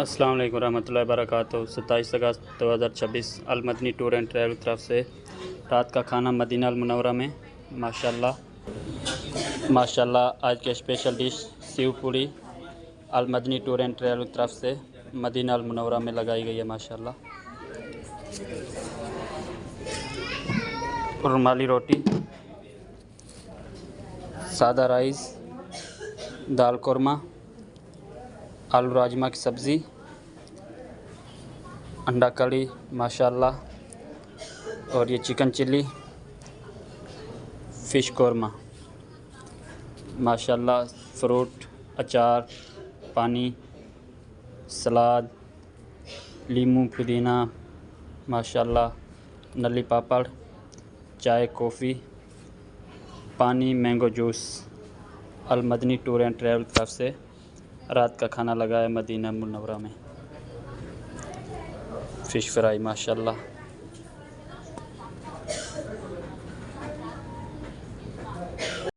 अस्सलाम वालेकुम रहमतुल्लाहि वबरकातुहू। 27 अगस्त 2026 अलमदनी टूर एंड ट्रैवल की तरफ से रात का खाना मदीना अल मुनव्वरा में माशाल्लाह आज के स्पेशल डिश सेव पूरी अलमदनी टूर एंड ट्रैवल की तरफ से मदीना अल मुनव्वरा में लगाई गई है माशाल्लाह। रुमाली रोटी, सादा राइस, दाल कोरमा, आलू राजमा की सब्ज़ी, अंडा कड़ी माशाल्लाह, और ये चिकन चिल्ली, फ़िश कोरमा माशाल्लाह। फ्रूट, अचार, पानी, सलाद, लीमू, पुदीना माशाल्लाह, नली पापड़, चाय, कॉफ़ी, पानी, mango juice. Almadani tour and travel की तरफ से रात का खाना लगा है मदीना मुनव्वरा में। फ़िश फ्राई माशाल्लाह।